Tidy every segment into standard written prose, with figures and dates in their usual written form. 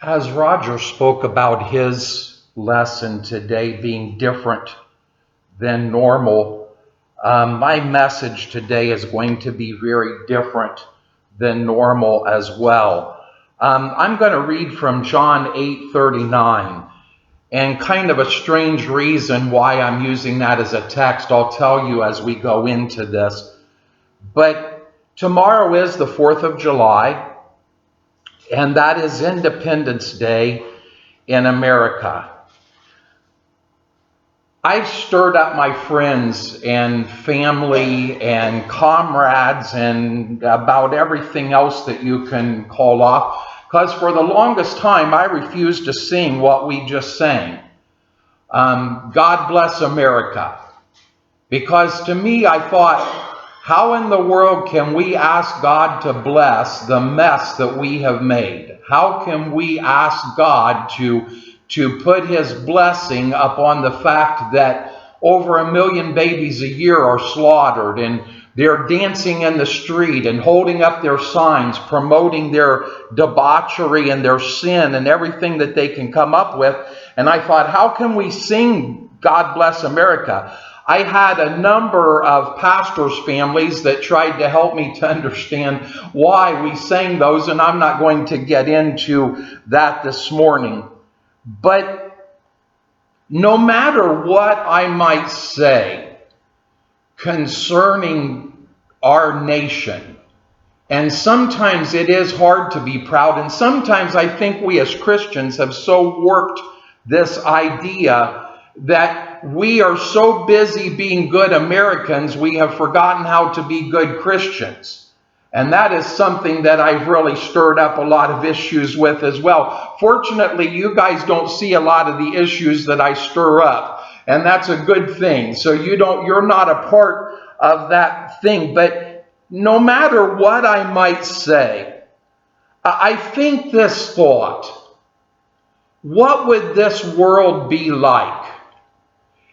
As Roger spoke about his lesson today being different than normal, my message today is going to be very different than normal as well. I'm going to read from John 8:39, and kind of a strange reason why I'm using that as a text I'll tell you as we go into this. But tomorrow is the 4th of July, and that is Independence Day in America. I've stirred up my friends and family and comrades and about everything else that you can call off, because for the longest time I refused to sing what we just sang, God Bless America. Because to me, I thought, how in the world can we ask God to bless the mess that we have made? How can we ask God to put his blessing upon the fact that over 1 million babies a year are slaughtered, and they're dancing in the street and holding up their signs, promoting their debauchery and their sin and everything that they can come up with? And I thought, how can we sing God Bless America? I had a number of pastors' families that tried to help me to understand why we sang those, and I'm not going to get into that this morning. But no matter what I might say concerning our nation, and sometimes it is hard to be proud, and sometimes I think we as Christians have so worked this idea that we are so busy being good Americans, we have forgotten how to be good Christians. And that is something that I've really stirred up a lot of issues with as well. Fortunately, you guys don't see a lot of the issues that I stir up, and that's a good thing. So you're not a part of that thing. But no matter what I might say, I think this thought: what would this world be like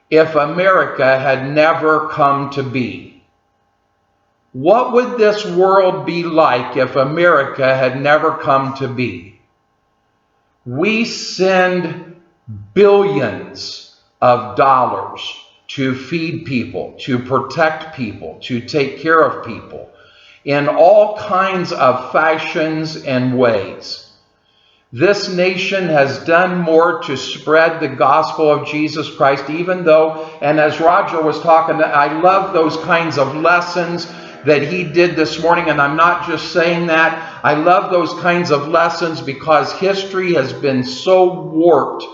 if America had never come to be? What would this world be like if America had never come to be? We send billions of dollars to feed people, to protect people, to take care of people in all kinds of fashions and ways. This nation has done more to spread the gospel of Jesus Christ, even though, and as Roger was talking, I love those kinds of lessons that he did this morning, and I'm not just saying that. I love those kinds of lessons because history has been so warped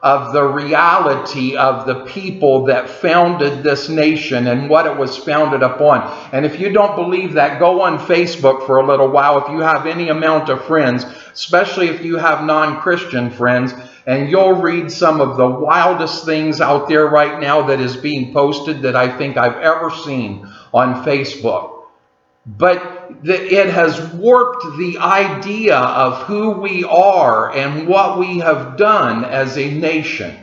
of the reality of the people that founded this nation and what it was founded upon. And if you don't believe that, go on Facebook for a little while if you have any amount of friends, especially if you have non-Christian friends, and you'll read some of the wildest things out there right now that is being posted that I think I've ever seen on Facebook. But it has warped the idea of who we are and what we have done as a nation.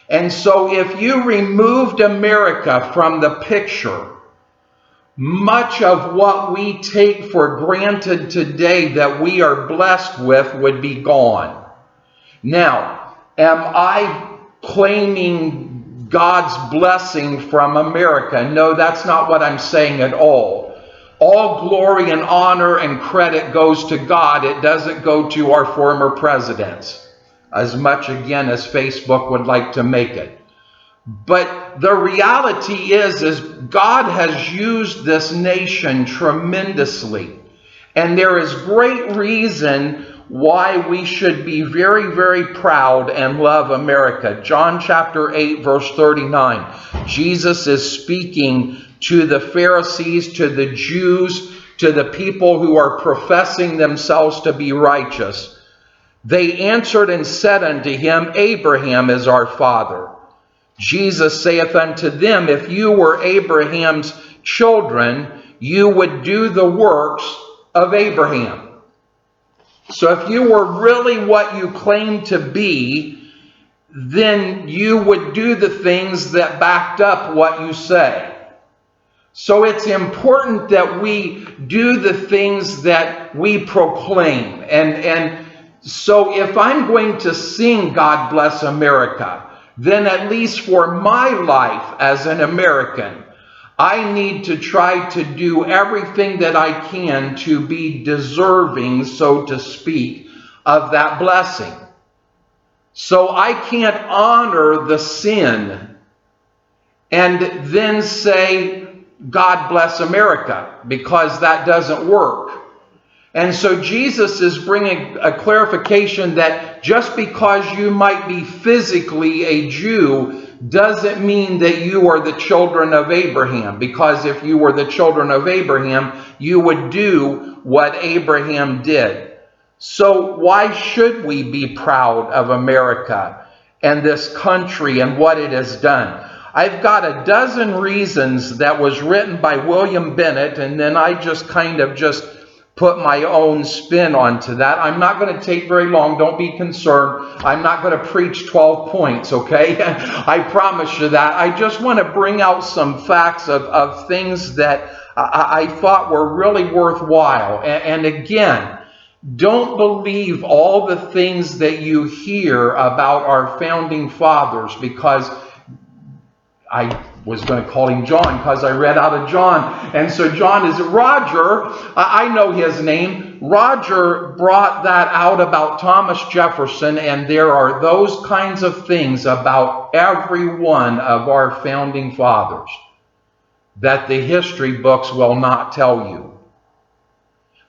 And so if you removed America from the picture, much of what we take for granted today that we are blessed with would be gone. Now, am I claiming God's blessing from America? No, that's not what I'm saying at all. All glory and honor and credit goes to God. It doesn't go to our former presidents, as much again as Facebook would like to make it. But the reality is God has used this nation tremendously. And there is great reason why we should be very, very proud and love America. John chapter 8, verse 39. Jesus is speaking to the Pharisees, to the Jews, to the people who are professing themselves to be righteous. They answered and said unto him, Abraham is our father. Jesus saith unto them, if you were Abraham's children, you would do the works of Abraham. So if you were really what you claim to be, then you would do the things that backed up what you say. So it's important that we do the things that we proclaim. And So if I'm going to sing God Bless America, then at least for my life as an American, I need to try to do everything that I can to be deserving, so to speak, of that blessing. So I can't honor the sin and then say, God bless America, because that doesn't work. And so Jesus is bringing a clarification that just because you might be physically a Jew doesn't mean that you are the children of Abraham. Because if you were the children of Abraham, you would do what Abraham did. So why should we be proud of America and this country and what it has done? I've got a dozen reasons that was written by William Bennett, and then I just put my own spin onto that. I'm not going to take very long. Don't be concerned. I'm not going to preach 12 points, okay? I promise you that. I just want to bring out some facts of things that I thought were really worthwhile. And again, don't believe all the things that you hear about our founding fathers, because I was going to call him John because I read out of John. And so John is Roger. I know his name. Roger brought that out about Thomas Jefferson, and there are those kinds of things about every one of our founding fathers that the history books will not tell you.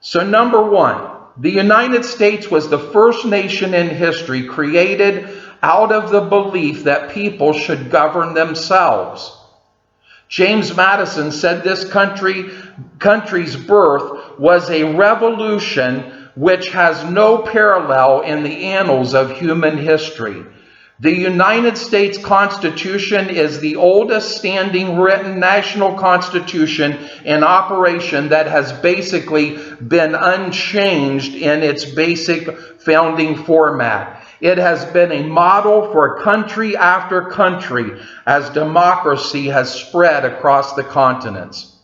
So number one, the United States was the first nation in history created out of the belief that people should govern themselves. James Madison said this country's birth was a revolution which has no parallel in the annals of human history. The United States Constitution is the oldest standing written national constitution in operation that has basically been unchanged in its basic founding format. It has been a model for country after country as democracy has spread across the continents.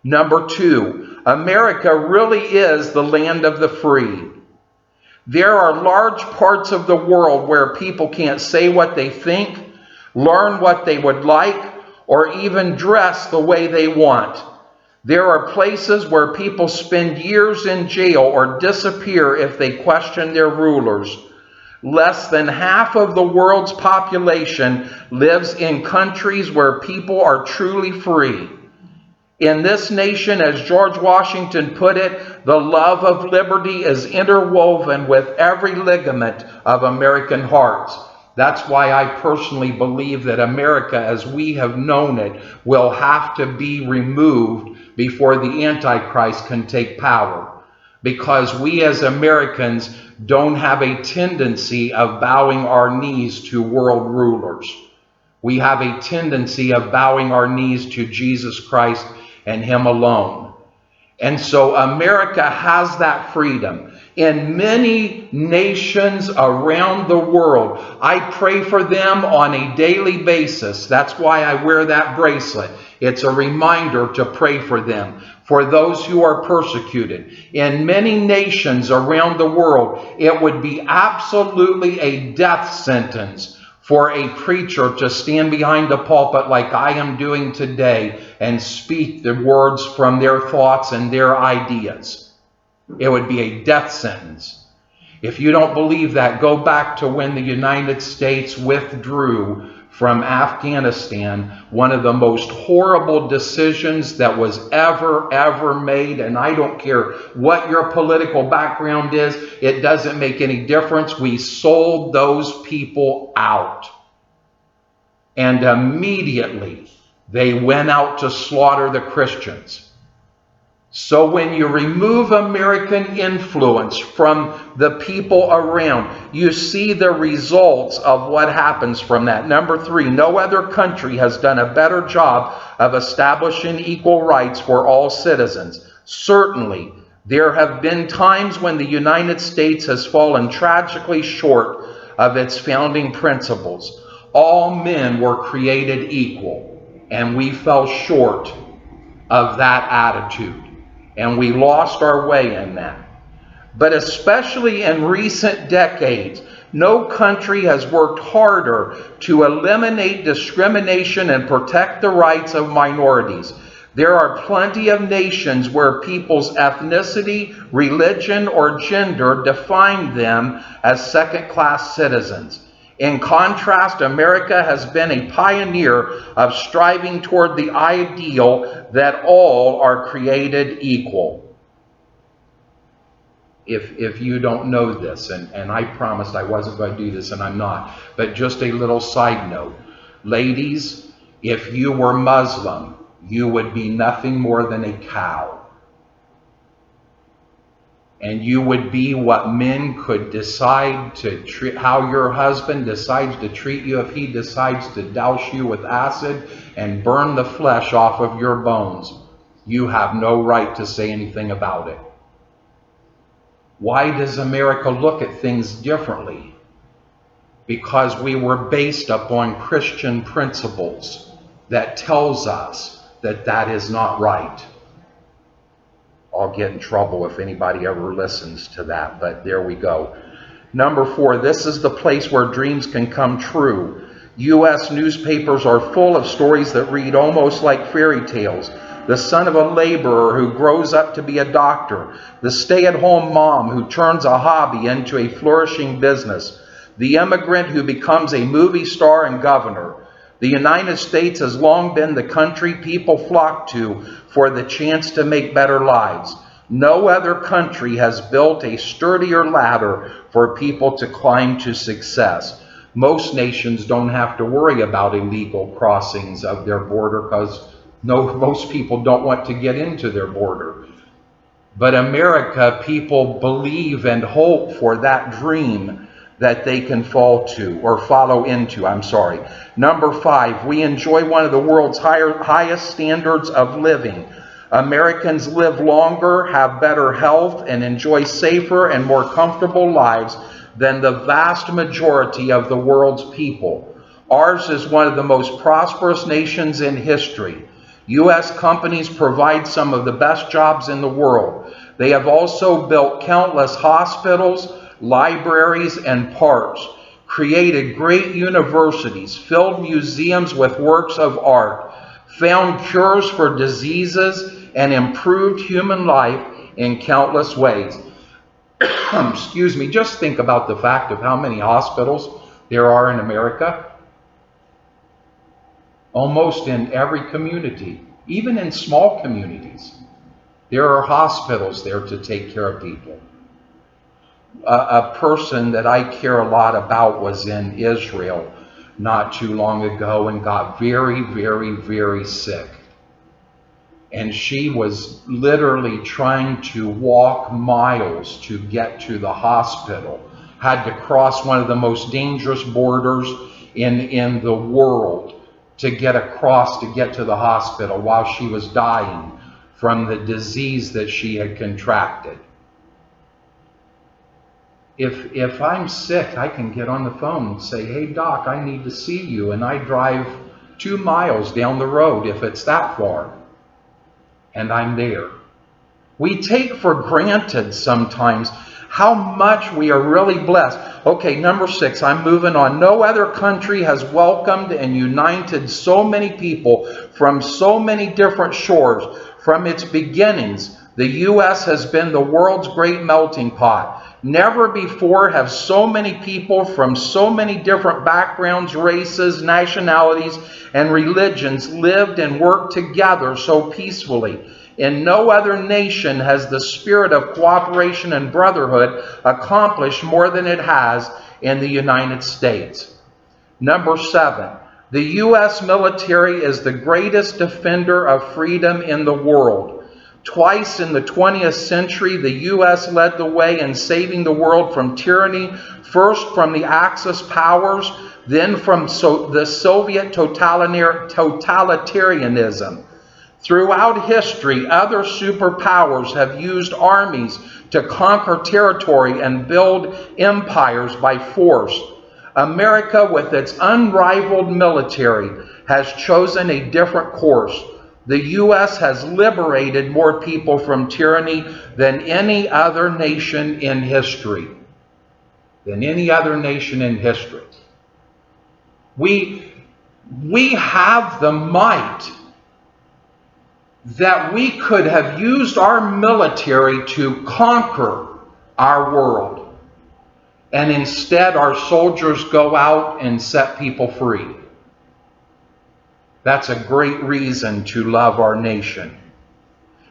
Number two, America really is the land of the free. There are large parts of the world where people can't say what they think, learn what they would like, or even dress the way they want. There are places where people spend years in jail or disappear if they question their rulers. Less than half of the world's population lives in countries where people are truly free. In this nation, as George Washington put it, the love of liberty is interwoven with every ligament of American hearts. That's why I personally believe that America, as we have known it, will have to be removed before the Antichrist can take power. Because we as Americans don't have a tendency of bowing our knees to world rulers. We have a tendency of bowing our knees to Jesus Christ and Him alone. And so America has that freedom. In many nations around the world, I pray for them on a daily basis. That's why I wear that bracelet. It's a reminder to pray for them, for those who are persecuted. In many nations around the world, it would be absolutely a death sentence for a preacher to stand behind a pulpit like I am doing today and speak the words from their thoughts and their ideas. It would be a death sentence. If you don't believe that, go back to when the United States withdrew from Afghanistan, one of the most horrible decisions that was ever made. And I don't care what your political background is, it doesn't make any difference. We sold those people out. And immediately they went out to slaughter the Christians. So when you remove American influence from the people around, you see the results of what happens from that. Number three, no other country has done a better job of establishing equal rights for all citizens. Certainly, there have been times when the United States has fallen tragically short of its founding principles. All men were created equal, and we fell short of that attitude. And we lost our way in that. But especially in recent decades, no country has worked harder to eliminate discrimination and protect the rights of minorities. There are plenty of nations where people's ethnicity, religion, or gender define them as second-class citizens. In contrast, America has been a pioneer of striving toward the ideal that all are created equal. If you don't know this, and I promised I wasn't going to do this, and I'm not, but just a little side note. Ladies, if you were Muslim, you would be nothing more than a cow. And you would be what men could decide to treat, how your husband decides to treat you if he decides to douse you with acid and burn the flesh off of your bones. You have no right to say anything about it. Why does America look at things differently? Because we were based upon Christian principles that tells us that that is not right. I'll get in trouble if anybody ever listens to that, but there we go. Number 4, this is the place where dreams can come true. U.S. newspapers are full of stories that read almost like fairy tales. The son of a laborer who grows up to be a doctor. The stay-at-home mom who turns a hobby into a flourishing business. The immigrant who becomes a movie star and governor. The United States has long been the country people flock to for the chance to make better lives. No other country has built a sturdier ladder for people to climb to success. Most nations don't have to worry about illegal crossings of their border because most people don't want to get into their border. But America, people believe and hope for that dream that they can follow into. Number 5, we enjoy one of the world's highest standards of living. Americans live longer, have better health, and enjoy safer and more comfortable lives than the vast majority of the world's people. Ours is one of the most prosperous nations in history. U.S. companies provide some of the best jobs in the world. They have also built countless hospitals, libraries, and parks, created great universities, filled museums with works of art, found cures for diseases, and improved human life in countless ways. Excuse me, just think about the fact of how many hospitals there are in America. Almost in every community, even in small communities, there are hospitals there to take care of people. A person that I care a lot about was in Israel not too long ago and got very, very, very sick. And she was literally trying to walk miles to get to the hospital. Had to cross one of the most dangerous borders in the world to get across to get to the hospital while she was dying from the disease that she had contracted. If I'm sick, I can get on the phone and say, hey doc, I need to see you, and I drive 2 miles down the road if it's that far, and I'm there. We take for granted sometimes how much we are really blessed. Okay, number 6, I'm moving on. No other country has welcomed and united so many people from so many different shores. From its beginnings, the U.S. has been the world's great melting pot. Never before have so many people from so many different backgrounds, races, nationalities, and religions lived and worked together so peacefully. In no other nation has the spirit of cooperation and brotherhood accomplished more than it has in the United States. Number 7, the U.S. military is the greatest defender of freedom in the world. Twice in the 20th century, the U.S. led the way in saving the world from tyranny, first from the Axis powers, then from the Soviet totalitarianism. Throughout history, other superpowers have used armies to conquer territory and build empires by force. America, with its unrivaled military, has chosen a different course. The U.S. has liberated more people from tyranny than any other nation in history. Than any other nation in history. We have the might that we could have used our military to conquer our world. And instead, our soldiers go out and set people free. That's a great reason to love our nation.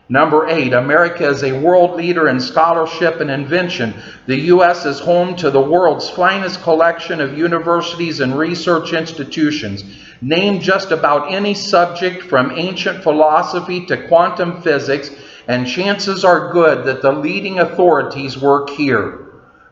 Number 8, America is a world leader in scholarship and invention. The U.S. is home to the world's finest collection of universities and research institutions. Name just about any subject from ancient philosophy to quantum physics, and chances are good that the leading authorities work here.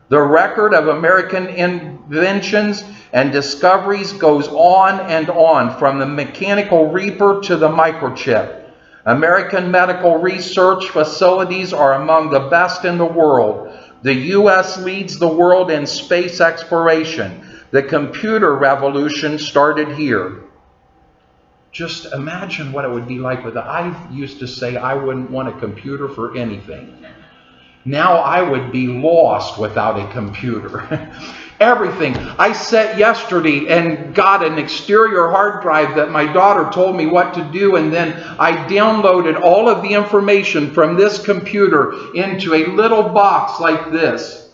The record of American inventions and discoveries goes on and on, from the mechanical reaper to the microchip. American medical research facilities are among the best in the world. The U.S. leads the world in space exploration. The computer revolution started here. Just imagine what it would be like with it. I used to say I wouldn't want a computer for anything. Now I would be lost without a computer. Everything. I sat yesterday and got an exterior hard drive that my daughter told me what to do, and then I downloaded all of the information from this computer into a little box like this.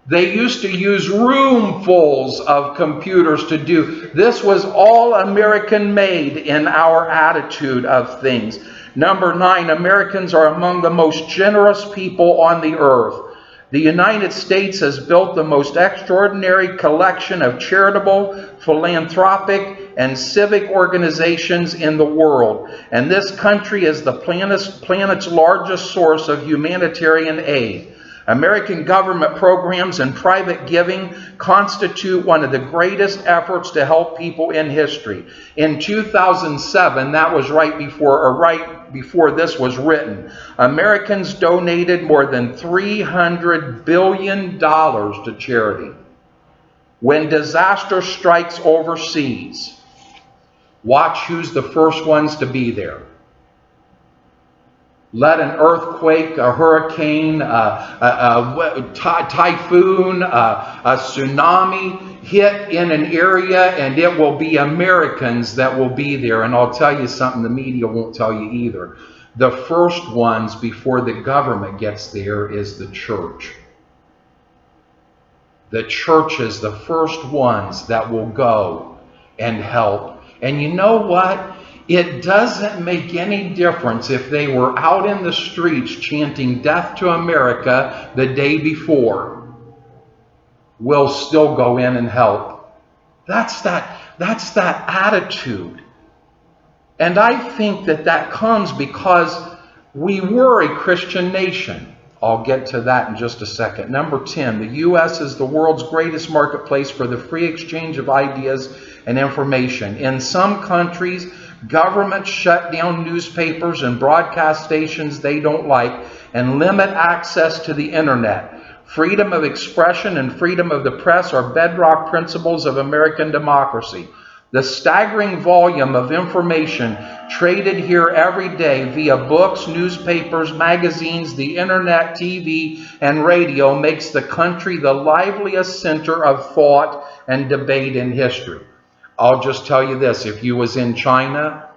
They used to use roomfuls of computers to do. This was all American made in our attitude of things. Number 9, Americans are among the most generous people on the earth. The United States has built the most extraordinary collection of charitable, philanthropic, and civic organizations in the world. And this country is the planet's largest source of humanitarian aid. American government programs and private giving constitute one of the greatest efforts to help people in history. In 2007, that was right before this was written, Americans donated more than $300 billion to charity. When disaster strikes overseas, watch who's the first ones to be there. Let an earthquake, a hurricane, a typhoon, a tsunami hit in an area, and it will be Americans that will be there. And I'll tell you something the media won't tell you either. The first ones before the government gets there is the church. The church is the first ones that will go and help. And you know what? It doesn't make any difference if they were out in the streets chanting "Death to America" the day before. We'll still go in and help. That's that attitude. And I think that comes because we were a Christian nation. I'll get to that in just a second. Number 10, the U.S. is the world's greatest marketplace for the free exchange of ideas and information. In some countries, governments shut down newspapers and broadcast stations they don't like and limit access to the internet. Freedom of expression and freedom of the press are bedrock principles of American democracy. The staggering volume of information traded here every day via books, newspapers, magazines, the internet, TV, and radio makes the country the liveliest center of thought and debate in history. I'll just tell you this, if you was in China,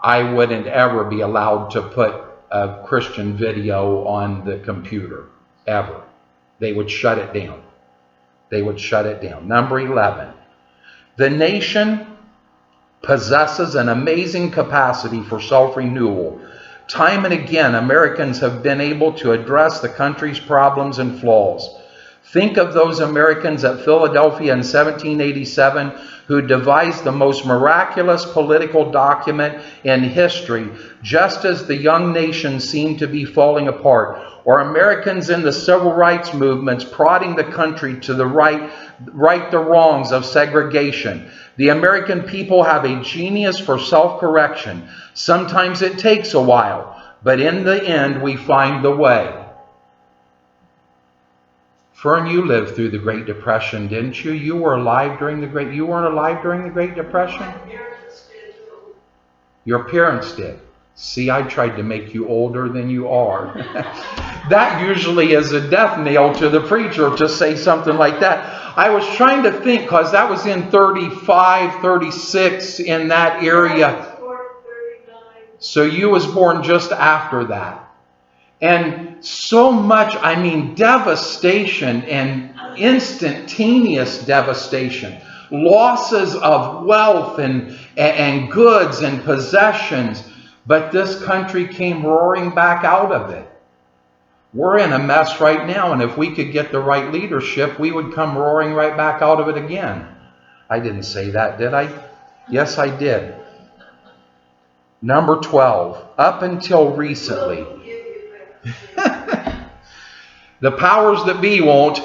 I wouldn't ever be allowed to put a Christian video on the computer, ever. They would shut it down. They would shut it down. Number 11, the nation possesses an amazing capacity for self-renewal. Time and again, Americans have been able to address the country's problems and flaws. Think of those Americans at Philadelphia in 1787 who devised the most miraculous political document in history, just as the young nation seemed to be falling apart. Or Americans in the civil rights movements prodding the country to right the wrongs of segregation. The American people have a genius for self-correction. Sometimes it takes a while, but in the end we find the way. Fern, you lived through the Great Depression, didn't you? You weren't alive during the Great Depression? My parents did. Your parents did. See, I tried to make you older than you are. That usually is a death nail to the preacher to say something like that. I was trying to think, because that was in 35, 36, in that area. So you was born just after that. And so much, I mean, devastation and instantaneous devastation. Losses of wealth and goods and possessions. But this country came roaring back out of it. We're in a mess right now, and if we could get the right leadership, we would come roaring right back out of it again. I didn't say that, did I? Yes, I did. Number 12, up until recently. The powers that be won't.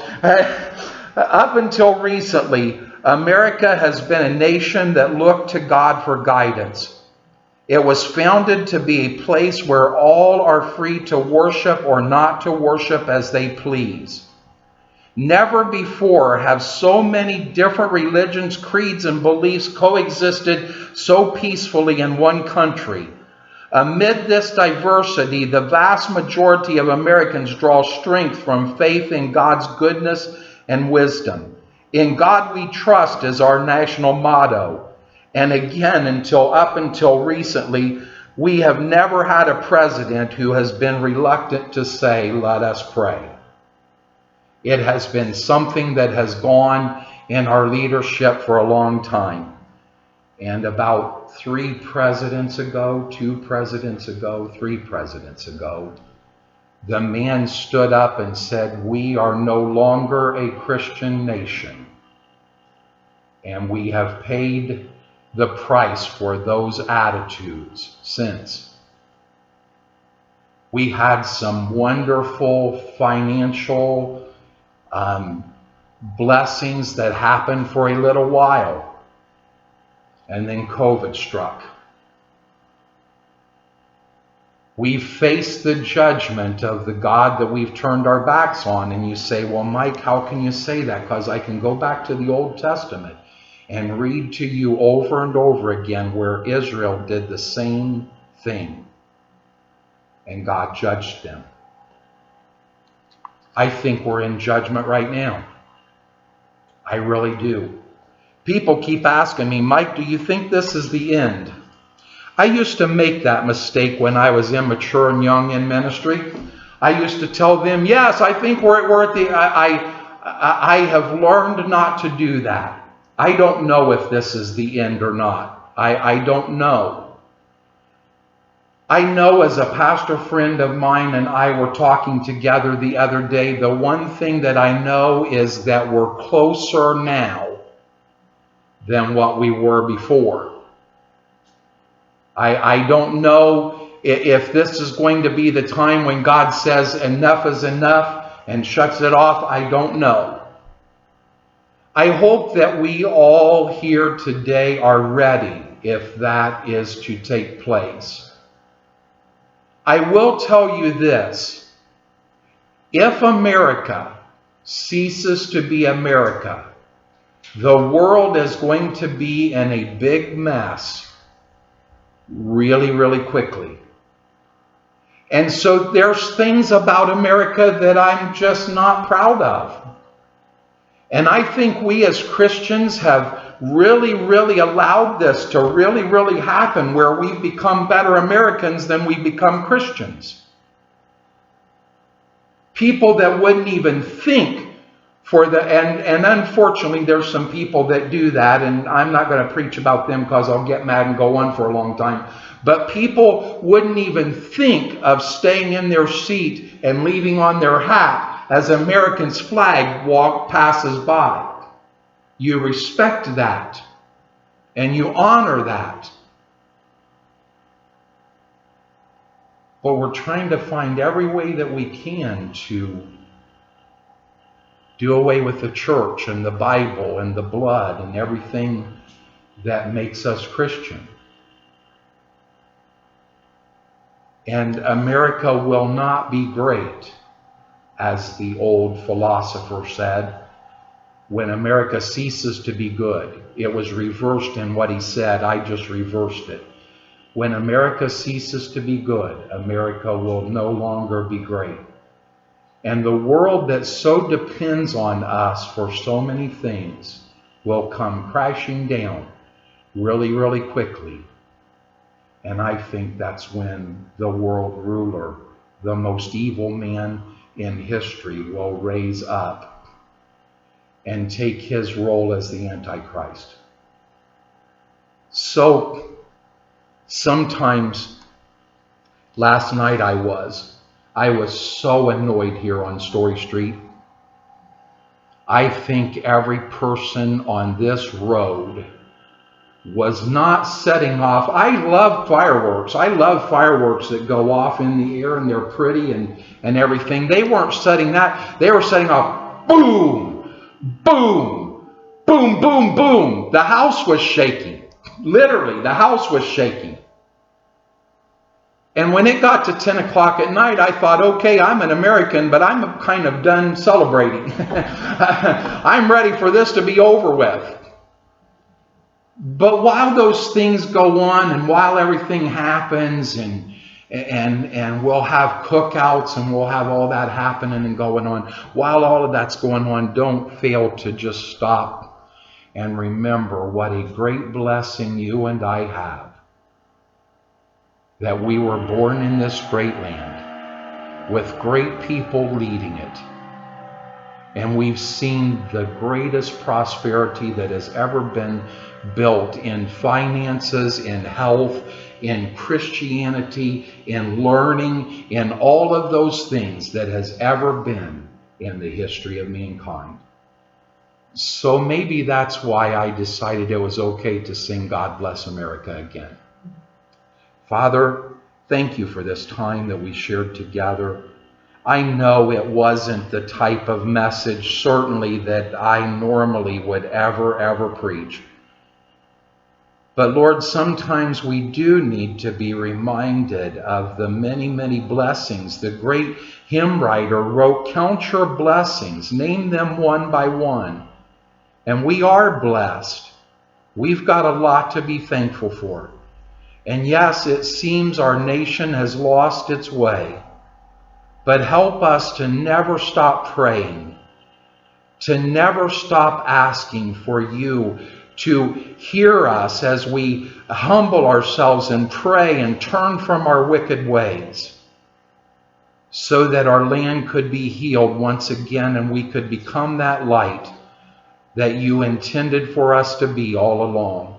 Up until recently, America has been a nation that looked to God for guidance. It was founded to be a place where all are free to worship or not to worship as they please. Never before have so many different religions, creeds, and beliefs coexisted so peacefully in one country. Amid this diversity, the vast majority of Americans draw strength from faith in God's goodness and wisdom. In God we trust is our national motto. And again, up until recently, we have never had a president who has been reluctant to say, let us pray. It has been something that has gone in our leadership for a long time. And about 3 presidents ago, the man stood up and said, we are no longer a Christian nation. And we have paid the price for those attitudes since. We had some wonderful financial blessings that happened for a little while. And then COVID struck. We face the judgment of the God that we've turned our backs on. And you say, well, Mike, how can you say that? Because I can go back to the Old Testament and read to you over and over again where Israel did the same thing. And God judged them. I think we're in judgment right now. I really do. People keep asking me, Mike, do you think this is the end? I used to make that mistake when I was immature and young in ministry. I used to tell them, yes, I think we're at the... I have learned not to do that. I don't know if this is the end or not. I don't know. I know, as a pastor friend of mine and I were talking together the other day, the one thing that I know is that we're closer now than what we were before. I don't know if this is going to be the time when God says enough is enough and shuts it off. I don't know. I hope that we all here today are ready if that is to take place. I will tell you this. If America ceases to be America, the world is going to be in a big mess really, really quickly. And so there's things about America that I'm just not proud of. And I think we as Christians have really, really allowed this to really, really happen, where we've become better Americans than we become Christians. People that wouldn't even think and unfortunately there's some people that do that, and I'm not going to preach about them because I'll get mad and go on for a long time. But people wouldn't even think of staying in their seat and leaving on their hat as America's flag passes by. You respect that and you honor that. But we're trying to find every way that we can to do away with the church and the Bible and the blood and everything that makes us Christian. And America will not be great, as the old philosopher said, when America ceases to be good. It was reversed in what he said. I just reversed it. When America ceases to be good, America will no longer be great. And the world that so depends on us for so many things will come crashing down really, really quickly. And I think that's when the world ruler, the most evil man in history, will raise up and take his role as the Antichrist. So sometimes, last night I was so annoyed here on Story Street. I think every person on this road was not setting off. I love fireworks. I love fireworks that go off in the air and they're pretty and everything. They weren't setting that. They were setting off boom, boom, boom, boom, boom. The house was shaking. Literally, the house was shaking. And when it got to 10 o'clock at night, I thought, okay, I'm an American, but I'm kind of done celebrating. I'm ready for this to be over with. But while those things go on and while everything happens and we'll have cookouts and we'll have all that happening and going on, while all of that's going on, don't fail to just stop and remember what a great blessing you and I have. That we were born in this great land with great people leading it. And we've seen the greatest prosperity that has ever been built in finances, in health, in Christianity, in learning, in all of those things that has ever been in the history of mankind. So maybe that's why I decided it was okay to sing God Bless America again. Father, thank you for this time that we shared together. I know it wasn't the type of message, certainly, that I normally would ever preach. But Lord, sometimes we do need to be reminded of the many, many blessings. The great hymn writer wrote, "Count your blessings, name them one by one." And we are blessed. We've got a lot to be thankful for. And yes, it seems our nation has lost its way. But help us to never stop praying, to never stop asking for you to hear us as we humble ourselves and pray and turn from our wicked ways, so that our land could be healed once again and we could become that light that you intended for us to be all along.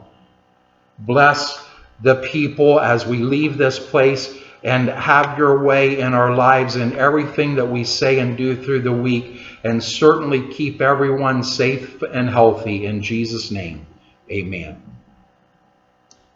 Bless the people as we leave this place, and have your way in our lives in everything that we say and do through the week, and certainly keep everyone safe and healthy in Jesus' name. Amen.